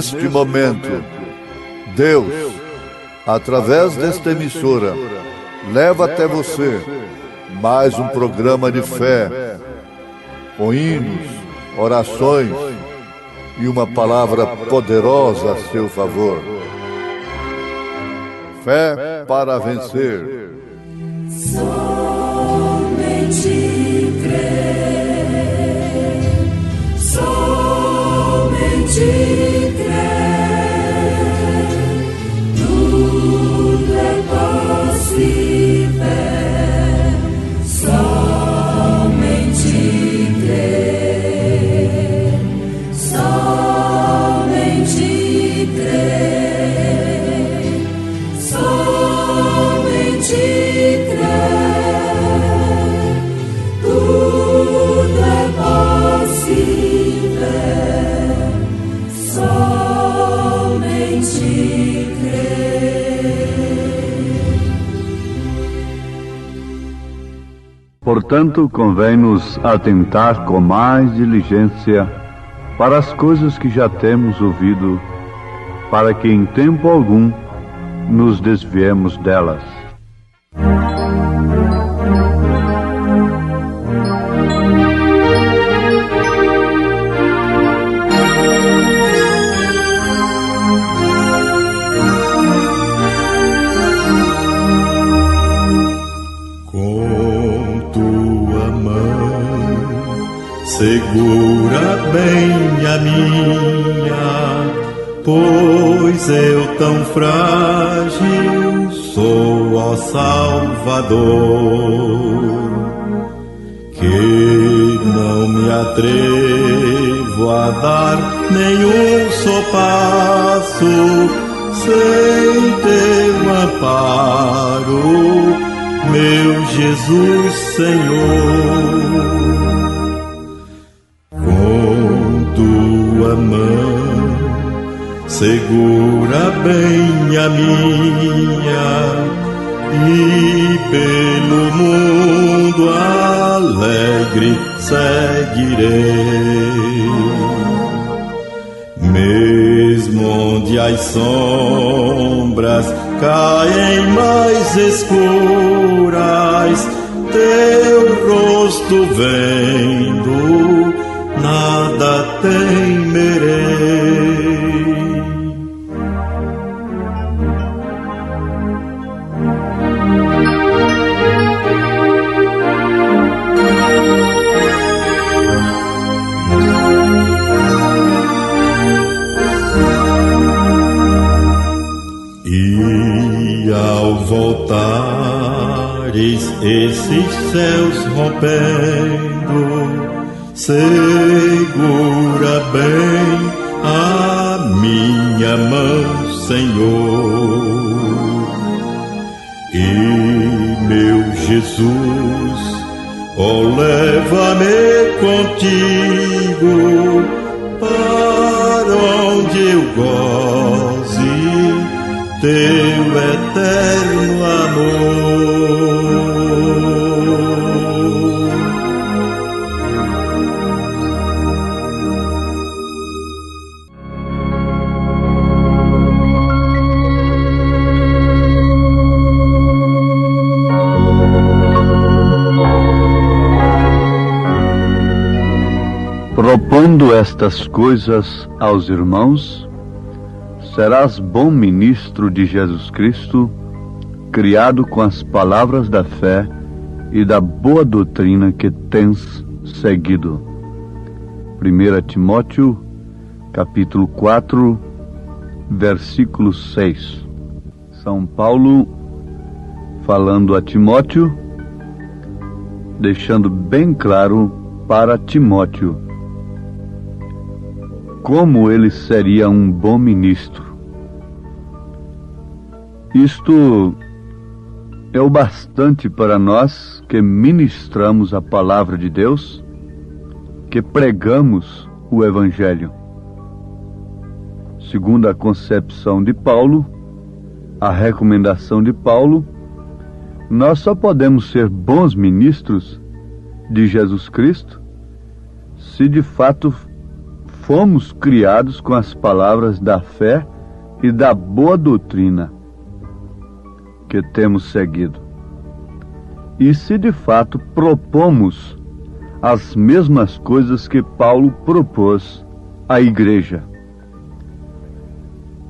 neste momento, Deus, através desta emissora, leva até você mais um programa de fé, com hinos, orações e uma palavra poderosa a seu favor. Fé para vencer. Somente crer, somente crer, tudo é possível, somente crer, somente crer, somente crer, tudo é possível, somente crer. Portanto, convém-nos atentar com mais diligência para as coisas que já temos ouvido, para que em tempo algum nos desviemos delas. Com tua mão segura bem a minha, pois eu tão frágil sou, ó Salvador, que não me atrevo a dar nenhum só passo sem teu amparo, meu Jesus Senhor. Com tua mão segura bem a minha, e pelo mundo alegre seguirei. Mesmo onde as sombras caem mais escuras, teu rosto vendo, nada temerei. E ao voltares esses céus rompendo, segura bem a minha mão, Senhor. E meu Jesus, ó, leva-me contigo para onde eu goze teu eterno amor. Propondo estas coisas aos irmãos, serás bom ministro de Jesus Cristo, criado com as palavras da fé e da boa doutrina que tens seguido. 1 Timóteo, capítulo 4, versículo 6. São Paulo falando a Timóteo, deixando bem claro para Timóteo como ele seria um bom ministro. Isto é o bastante para nós que ministramos a palavra de Deus, que pregamos o Evangelho. Segundo a concepção de Paulo, a recomendação de Paulo, nós só podemos ser bons ministros de Jesus Cristo se de fato fomos criados com as palavras da fé e da boa doutrina que temos seguido. E se de fato propomos as mesmas coisas que Paulo propôs à igreja.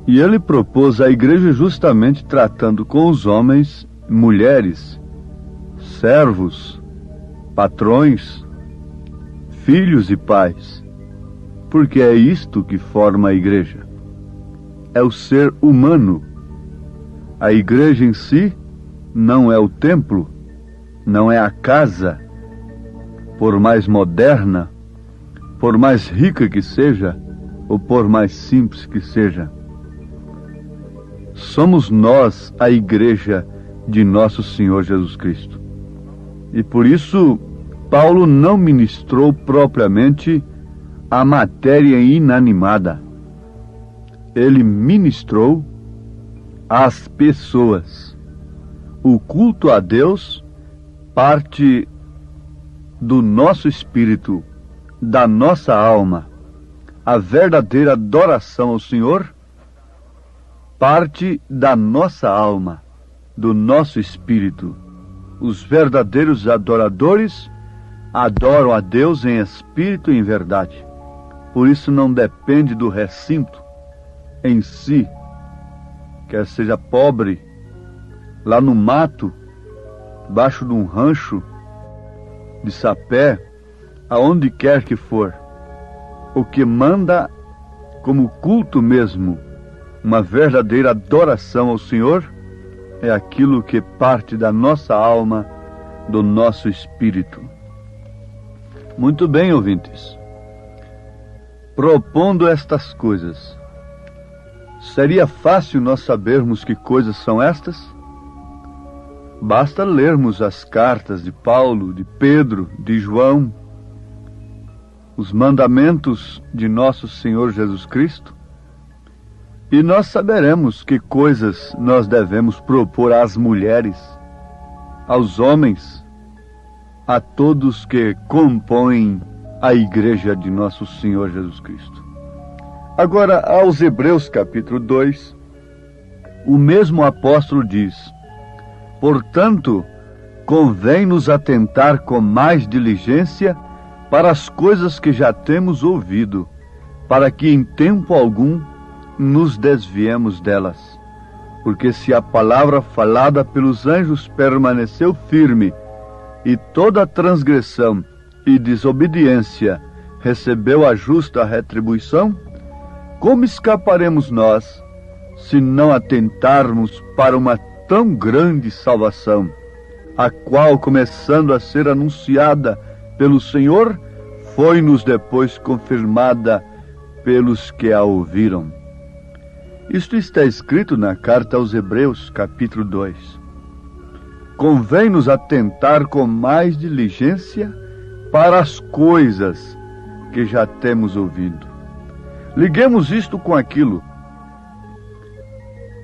E ele propôs à igreja justamente tratando com os homens, mulheres, servos, patrões, filhos e pais, porque é isto que forma a igreja. É o ser humano. A igreja em si não é o templo, não é a casa, por mais moderna, por mais rica que seja, ou por mais simples que seja. Somos nós a igreja de nosso Senhor Jesus Cristo. E por isso, Paulo não ministrou propriamente a matéria inanimada. Ele ministrou às pessoas. O culto a Deus parte do nosso espírito, da nossa alma. A verdadeira adoração ao Senhor parte da nossa alma, do nosso espírito. Os verdadeiros adoradores adoram a Deus em espírito e em verdade. Por isso não depende do recinto em si, quer seja pobre, lá no mato, debaixo de um rancho de sapé, aonde quer que for. O que manda como culto mesmo, uma verdadeira adoração ao Senhor, é aquilo que parte da nossa alma, do nosso espírito. Muito bem, ouvintes. Propondo estas coisas, seria fácil nós sabermos que coisas são estas? Basta lermos as cartas de Paulo, de Pedro, de João, os mandamentos de nosso Senhor Jesus Cristo, e nós saberemos que coisas nós devemos propor às mulheres, aos homens, a todos que compõem a igreja de nosso Senhor Jesus Cristo. Agora, aos Hebreus capítulo 2, o mesmo apóstolo diz: portanto, convém-nos atentar com mais diligência para as coisas que já temos ouvido, para que em tempo algum nos desviemos delas. Porque se a palavra falada pelos anjos permaneceu firme, e toda transgressão e desobediência recebeu a justa retribuição, como escaparemos nós, se não atentarmos para uma tão grande salvação, a qual, começando a ser anunciada pelo Senhor, foi-nos depois confirmada pelos que a ouviram? Isto está escrito na carta aos Hebreus, capítulo 2. Convém-nos atentar com mais diligência para as coisas que já temos ouvido. Liguemos isto com aquilo.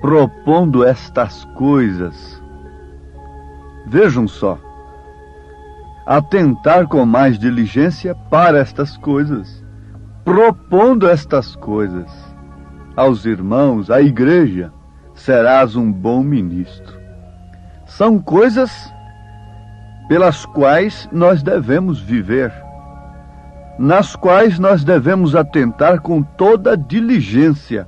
Propondo estas coisas. Vejam só. Atentar com mais diligência para estas coisas. Propondo estas coisas aos irmãos, à igreja, serás um bom ministro. São coisas pelas quais nós devemos viver, nas quais nós devemos atentar com toda diligência.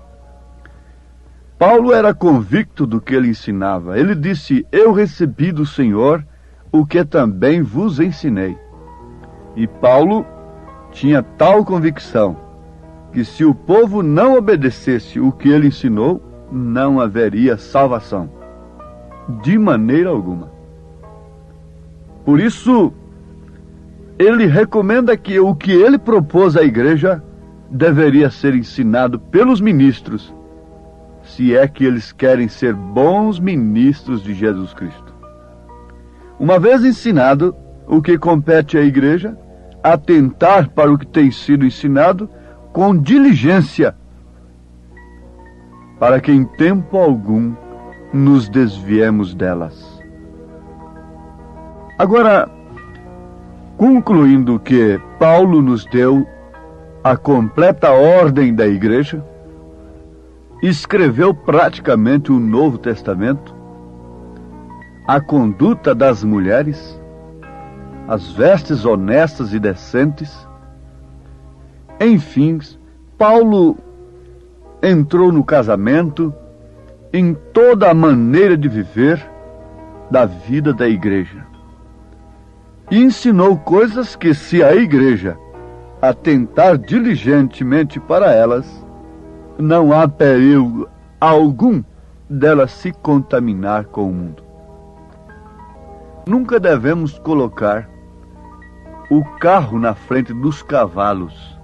Paulo era convicto do que ele ensinava. Ele disse: eu recebi do Senhor o que também vos ensinei. E Paulo tinha tal convicção que se o povo não obedecesse o que ele ensinou, não haveria salvação, de maneira alguma. Por isso, ele recomenda que o que ele propôs à igreja deveria ser ensinado pelos ministros, se é que eles querem ser bons ministros de Jesus Cristo. Uma vez ensinado o que compete à igreja, atentar para o que tem sido ensinado com diligência, para que em tempo algum nos desviemos delas. Agora, concluindo que Paulo nos deu a completa ordem da igreja, escreveu praticamente o Novo Testamento, a conduta das mulheres, as vestes honestas e decentes. Enfim, Paulo entrou no casamento, em toda a maneira de viver da vida da igreja. E ensinou coisas que, se a igreja atentar diligentemente para elas, não há perigo algum dela se contaminar com o mundo. Nunca devemos colocar o carro na frente dos cavalos,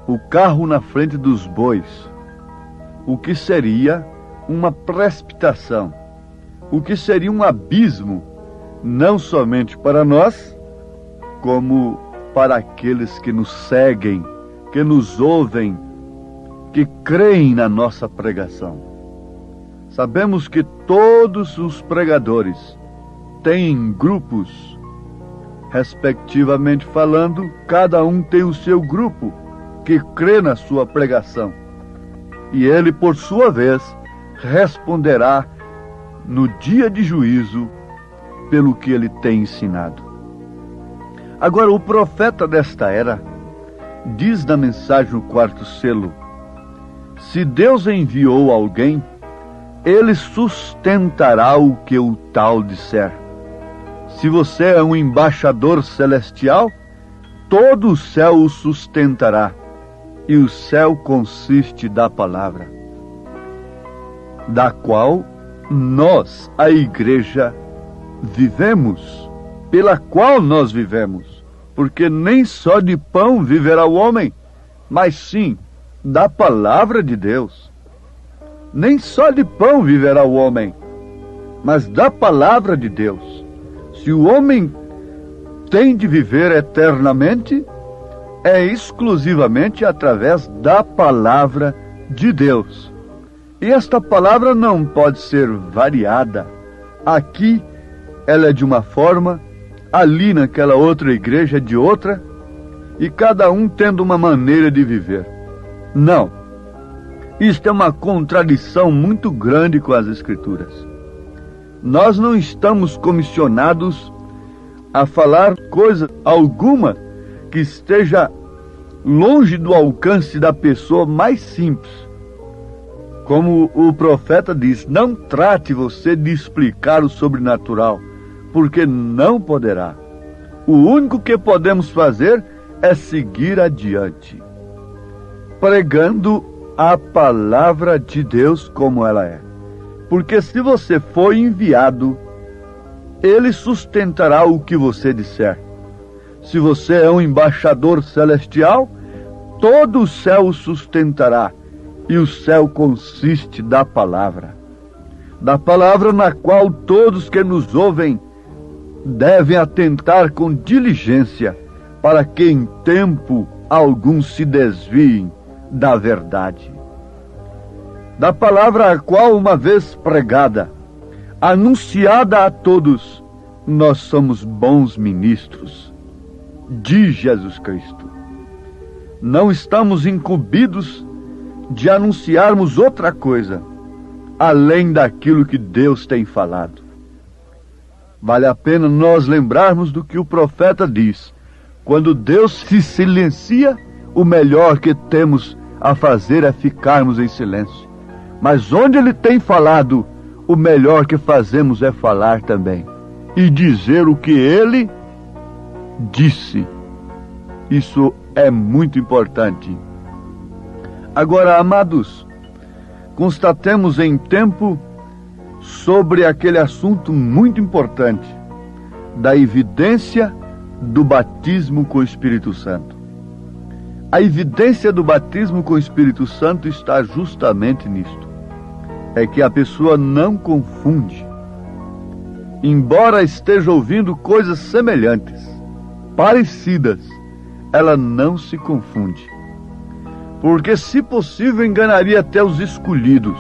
o carro na frente dos bois, o que seria uma precipitação, o que seria um abismo, não somente para nós, como para aqueles que nos seguem, que nos ouvem, que creem na nossa pregação. Sabemos que todos os pregadores têm grupos, respectivamente falando, cada um tem o seu grupo que crê na sua pregação. E ele, por sua vez, responderá no dia de juízo pelo que ele tem ensinado. Agora, o profeta desta era diz na mensagem no 4º selo: se Deus enviou alguém, ele sustentará o que o tal disser. Se você é um embaixador celestial, todo o céu o sustentará. E o céu consiste da palavra, da qual nós, a igreja, vivemos, pela qual nós vivemos. Porque nem só de pão viverá o homem, mas sim da palavra de Deus. Nem só de pão viverá o homem, mas da palavra de Deus. Se o homem tem de viver eternamente, é exclusivamente através da palavra de Deus. E esta palavra não pode ser variada. Aqui ela é de uma forma, ali naquela outra igreja é de outra, e cada um tendo uma maneira de viver. Não. Isto é uma contradição muito grande com as Escrituras. Nós não estamos comissionados a falar coisa alguma que esteja longe do alcance da pessoa mais simples. Como o profeta diz, não trate você de explicar o sobrenatural, porque não poderá. O único que podemos fazer é seguir adiante, pregando a palavra de Deus como ela é. Porque se você for enviado, ele sustentará o que você disser. Se você é um embaixador celestial, todo o céu o sustentará. E o céu consiste da palavra na qual todos que nos ouvem devem atentar com diligência, para que em tempo algum se desviem da verdade. Da palavra a qual, uma vez pregada, anunciada a todos, nós somos bons ministros de Jesus Cristo. Não estamos incumbidos de anunciarmos outra coisa, além daquilo que Deus tem falado. Vale a pena nós lembrarmos do que o profeta diz: quando Deus se silencia, o melhor que temos a fazer é ficarmos em silêncio. Mas onde ele tem falado, o melhor que fazemos é falar também, e dizer o que ele disse. Isso é muito importante. Agora, amados, constatemos em tempo sobre aquele assunto muito importante da evidência do batismo com o Espírito Santo. A evidência do batismo com o Espírito Santo está justamente nisto. É que a pessoa não confunde. Embora esteja ouvindo coisas semelhantes, parecidas, ela não se confunde. Porque, se possível, enganaria até os escolhidos.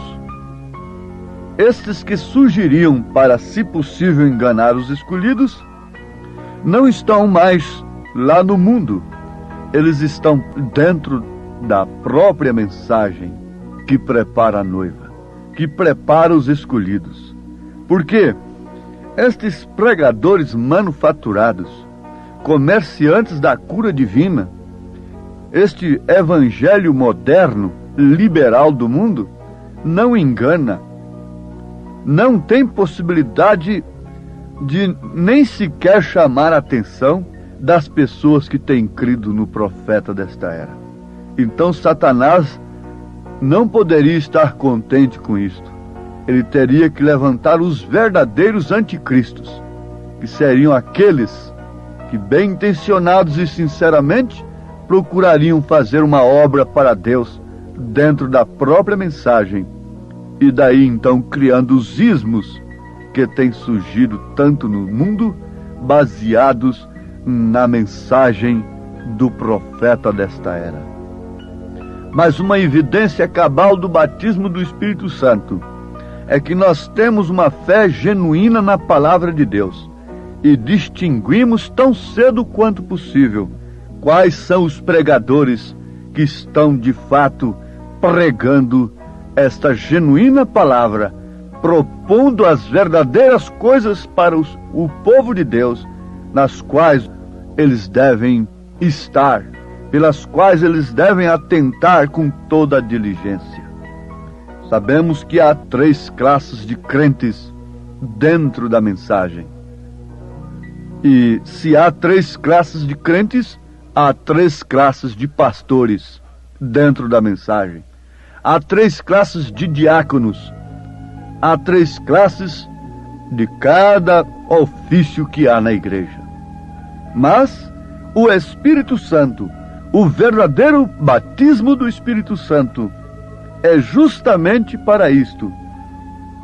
Estes que surgiriam para, se possível, enganar os escolhidos, não estão mais lá no mundo, eles estão dentro da própria mensagem que prepara a noiva, que prepara os escolhidos. Porque estes pregadores manufaturados, comerciantes da cura divina, este evangelho moderno, liberal do mundo, não engana, não tem possibilidade de nem sequer chamar a atenção das pessoas que têm crido no profeta desta era. Então Satanás não poderia estar contente com isto. Ele teria que levantar os verdadeiros anticristos, que seriam aqueles que, bem intencionados e sinceramente, procurariam fazer uma obra para Deus dentro da própria mensagem, e daí então criando os ismos que têm surgido tanto no mundo, baseados na mensagem do profeta desta era. Mas uma evidência cabal do batismo do Espírito Santo é que nós temos uma fé genuína na palavra de Deus e distinguimos tão cedo quanto possível quais são os pregadores que estão de fato pregando esta genuína palavra, propondo as verdadeiras coisas para o povo de Deus, nas quais eles devem estar, pelas quais eles devem atentar com toda a diligência. Sabemos que há 3 classes de crentes dentro da mensagem. E se há 3 classes de crentes, há 3 classes de pastores dentro da mensagem. Há 3 classes de diáconos. Há 3 classes de cada ofício que há na igreja. Mas o Espírito Santo, o verdadeiro batismo do Espírito Santo, é justamente para isto,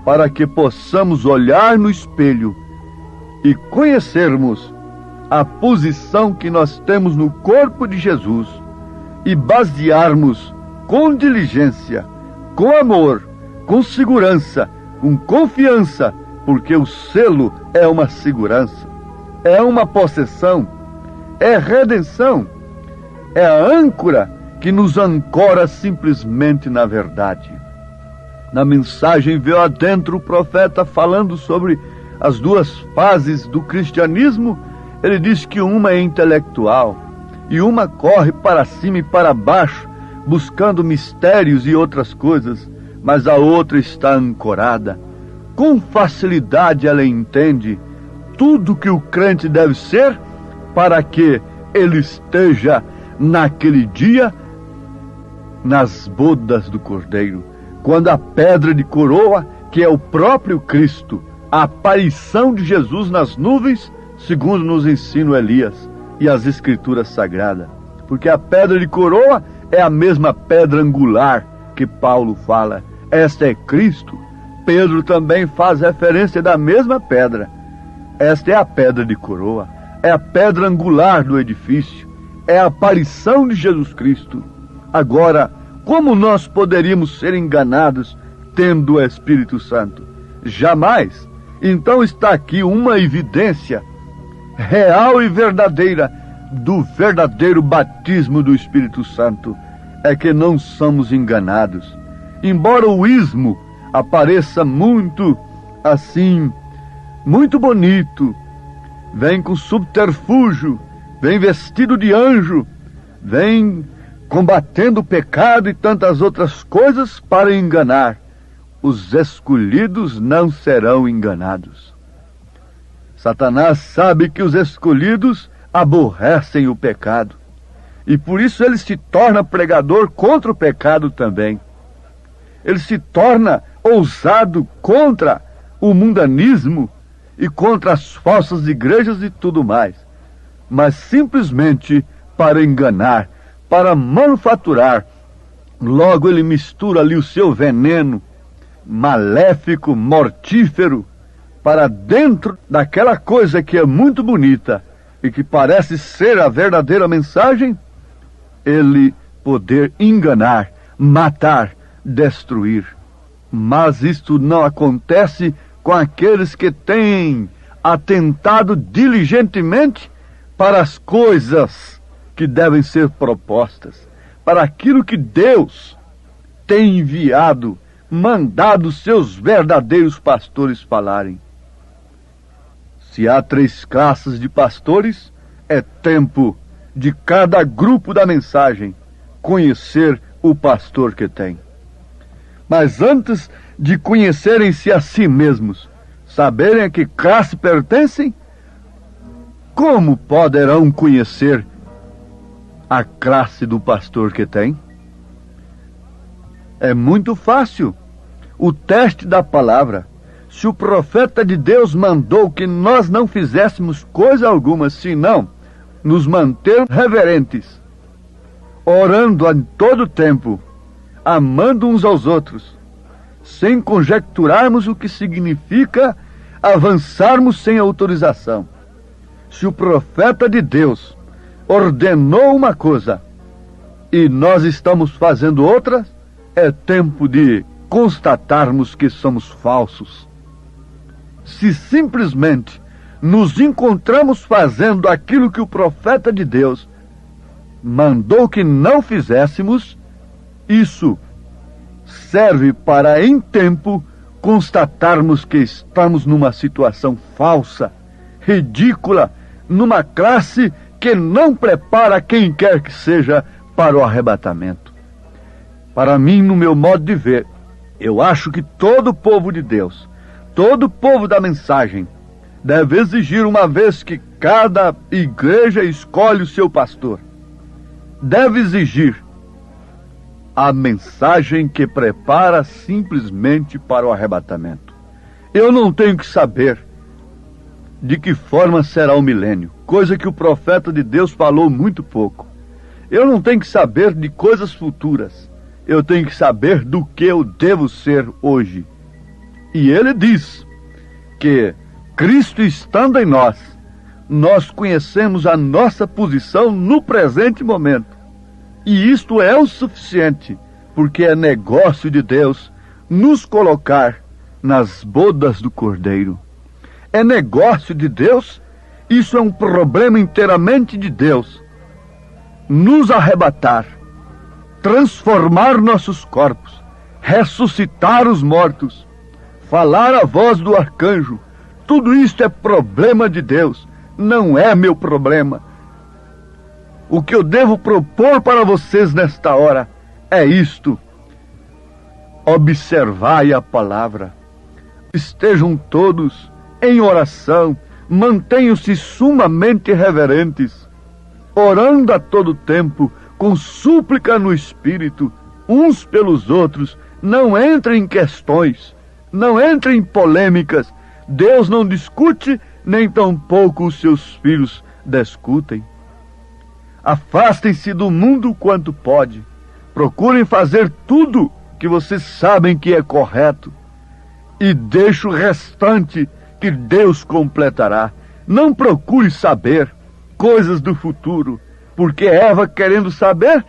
para que possamos olhar no espelho e conhecermos a posição que nós temos no corpo de Jesus e basearmos com diligência, com amor, com segurança, com confiança, porque o selo é uma segurança, é uma possessão, é redenção, é a âncora que nos ancora simplesmente na verdade. Na mensagem veio adentro o profeta falando sobre as 2 fases do cristianismo. Ele diz que uma é intelectual e uma corre para cima e para baixo, buscando mistérios e outras coisas, mas a outra está ancorada. Com facilidade ela entende tudo que o crente deve ser para que ele esteja naquele dia nas bodas do Cordeiro, quando a pedra de coroa, que é o próprio Cristo, a aparição de Jesus nas nuvens, segundo nos ensina Elias e as Escrituras Sagradas, porque a pedra de coroa é a mesma pedra angular que Paulo fala. Esta é Cristo. Pedro também faz referência da mesma pedra. Esta é a pedra de coroa, é a pedra angular do edifício, é a aparição de Jesus Cristo. Agora, como nós poderíamos ser enganados tendo o Espírito Santo? Jamais. Então está aqui uma evidência real e verdadeira do verdadeiro batismo do Espírito Santo, é que não somos enganados. Embora o ismo apareça muito assim, muito bonito, vem com subterfúgio, vem vestido de anjo, vem combatendo o pecado e tantas outras coisas para enganar. Os escolhidos não serão enganados. Satanás sabe que os escolhidos aborrecem o pecado, e por isso ele se torna pregador contra o pecado também. Ele se torna ousado contra o mundanismo e contra as falsas igrejas e tudo mais, mas simplesmente para enganar, para manufaturar. Logo ele mistura ali o seu veneno maléfico, mortífero, para dentro daquela coisa que é muito bonita e que parece ser a verdadeira mensagem, ele poder enganar, matar, destruir. Mas isto não acontece com aqueles que têm atentado diligentemente para as coisas que devem ser propostas, para aquilo que Deus tem enviado, mandado seus verdadeiros pastores falarem. Se há 3 classes de pastores, é tempo de cada grupo da mensagem conhecer o pastor que tem. Mas antes de conhecerem-se a si mesmos, saberem a que classe pertencem, como poderão conhecer a classe do pastor que tem? É muito fácil. O teste da palavra. Se o profeta de Deus mandou que nós não fizéssemos coisa alguma, senão nos manter reverentes, orando em todo tempo, amando uns aos outros, sem conjecturarmos o que significa avançarmos sem autorização. Se o profeta de Deus ordenou uma coisa e nós estamos fazendo outra, é tempo de constatarmos que somos falsos. Se simplesmente nos encontramos fazendo aquilo que o profeta de Deus mandou que não fizéssemos, isso serve para, em tempo, constatarmos que estamos numa situação falsa, ridícula, numa classe que não prepara quem quer que seja para o arrebatamento. Para mim, no meu modo de ver, eu acho que todo o povo de Deus, todo o povo da mensagem, deve exigir, uma vez que cada igreja escolhe o seu pastor, deve exigir a mensagem que prepara simplesmente para o arrebatamento. Eu não tenho que saber de que forma será o milênio, coisa que o profeta de Deus falou muito pouco. Eu não tenho que saber de coisas futuras. Eu tenho que saber do que eu devo ser hoje. E ele diz que, Cristo estando em nós, nós conhecemos a nossa posição no presente momento. E isto é o suficiente, porque é negócio de Deus nos colocar nas bodas do Cordeiro. É negócio de Deus, isso é um problema inteiramente de Deus. Nos arrebatar, transformar nossos corpos, ressuscitar os mortos, falar a voz do arcanjo, tudo isto é problema de Deus, não é meu problema. O que eu devo propor para vocês nesta hora é isto: observai a palavra, estejam todos em oração, mantenham-se sumamente reverentes, orando a todo tempo, com súplica no Espírito, uns pelos outros. Não entrem em questões, não entrem em polêmicas. Deus não discute, nem tampouco os seus filhos discutem. Afastem-se do mundo quanto pode. Procurem fazer tudo que vocês sabem que é correto. E deixe o restante que Deus completará. Não procure saber coisas do futuro, porque Eva, querendo saber,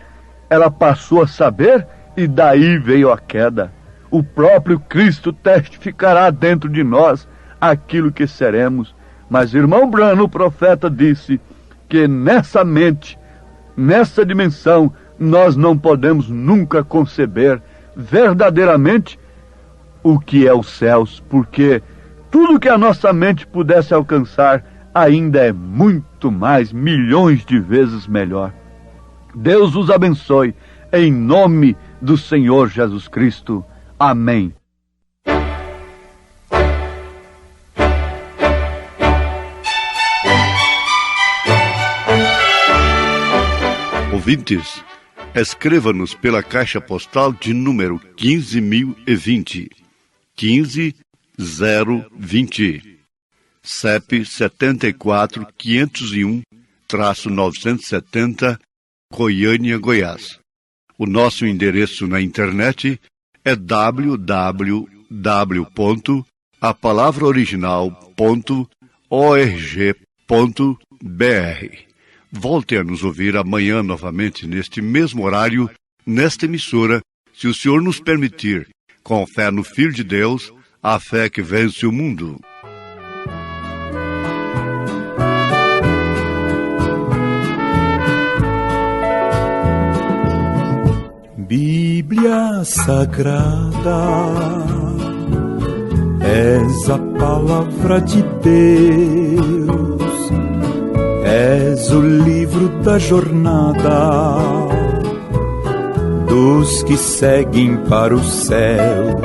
ela passou a saber e daí veio a queda. O próprio Cristo testificará dentro de nós aquilo que seremos. Mas irmão Branham, o profeta, disse que nessa mente, nessa dimensão, nós não podemos nunca conceber verdadeiramente o que é os céus, porque tudo que a nossa mente pudesse alcançar ainda é muito mais, milhões de vezes melhor. Deus os abençoe, em nome do Senhor Jesus Cristo. Amém. Ouvintes, escreva-nos pela caixa postal de número 15.020, 15020, CEP 74-501-970, Goiânia, Goiás. O nosso endereço na internet é www.apalavraoriginal.org.br. Volte a nos ouvir amanhã novamente neste mesmo horário, nesta emissora, se o Senhor nos permitir, com fé no Filho de Deus, a fé que vence o mundo. Bíblia Sagrada, és a palavra de Deus, és o livro da jornada dos que seguem para o céu.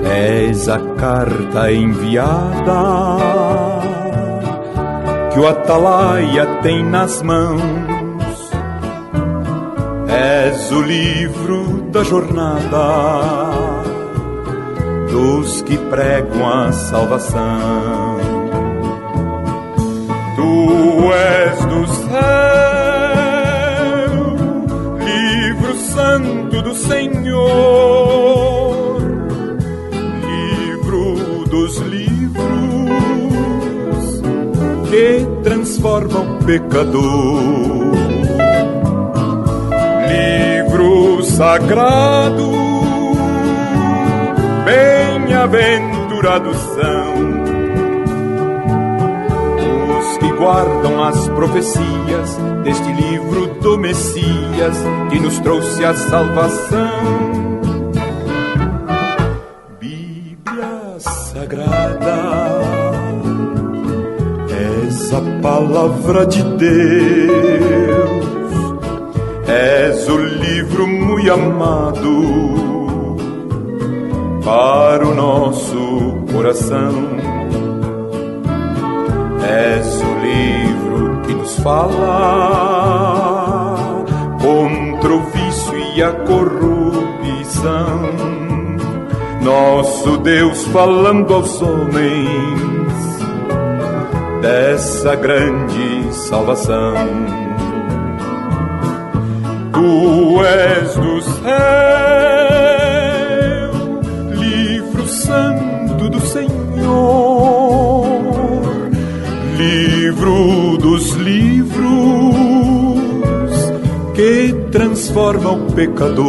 És a carta enviada que o atalaia tem nas mãos. És o livro da jornada dos que pregam a salvação. Tu és do céu, livro santo do Senhor, livro dos livros que transforma o pecador. Livro sagrado, bem-aventurados são os que guardam as profecias deste livro do Messias que nos trouxe a salvação. Bíblia Sagrada, és a palavra de Deus, és o livro muito amado para o nosso coração. És o livro que nos fala contra o vício e a corrupção. Nosso Deus falando aos homens dessa grande salvação. Tu és do céu, livro santo do Senhor, livro dos livros que transforma o pecador.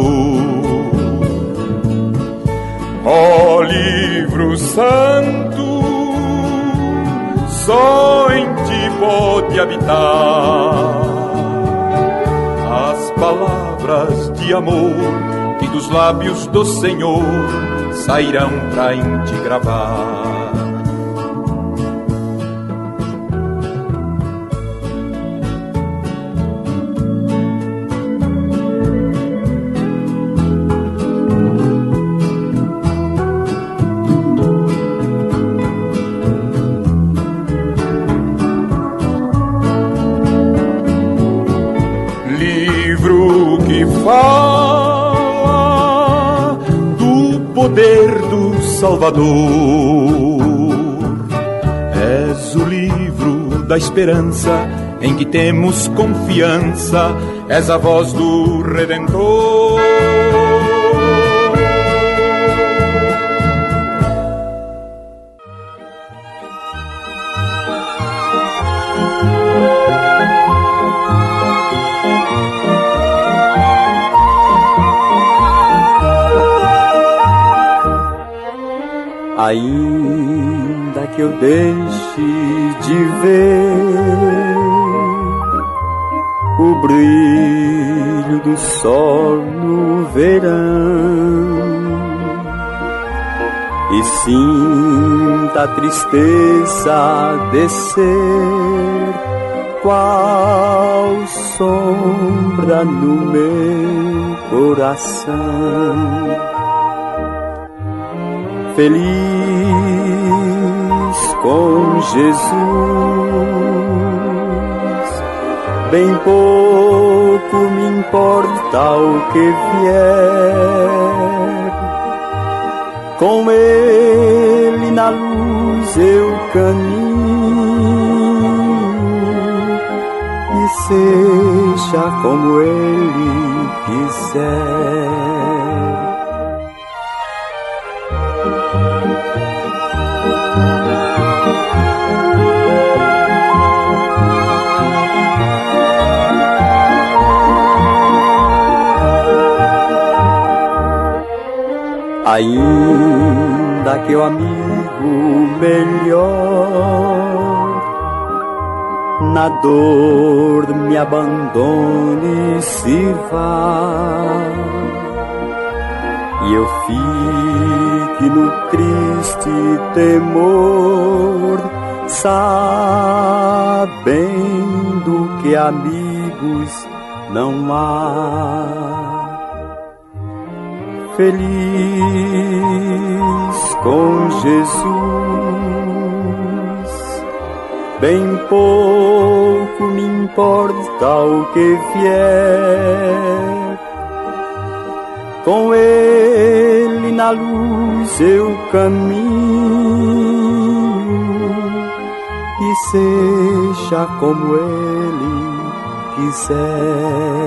Ó livro santo, só em ti pode habitar as palavras de amor que dos lábios do Senhor sairão pra em ti gravar. Fala do poder do Salvador. És o livro da esperança em que temos confiança. És a voz do Redentor. Ainda que eu deixe de ver o brilho do sol no verão e sinta a tristeza descer qual sombra no meu coração. Feliz com Jesus, bem pouco me importa o que vier. Com Ele na luz eu caminho e seja como Ele quiser. Ainda que o amigo melhor na dor me abandone e sirva, e eu fique no triste temor, sabendo que amigos não há. Feliz com Jesus, bem pouco me importa o que vier, com Ele na luz eu caminho, e seja como Ele quiser.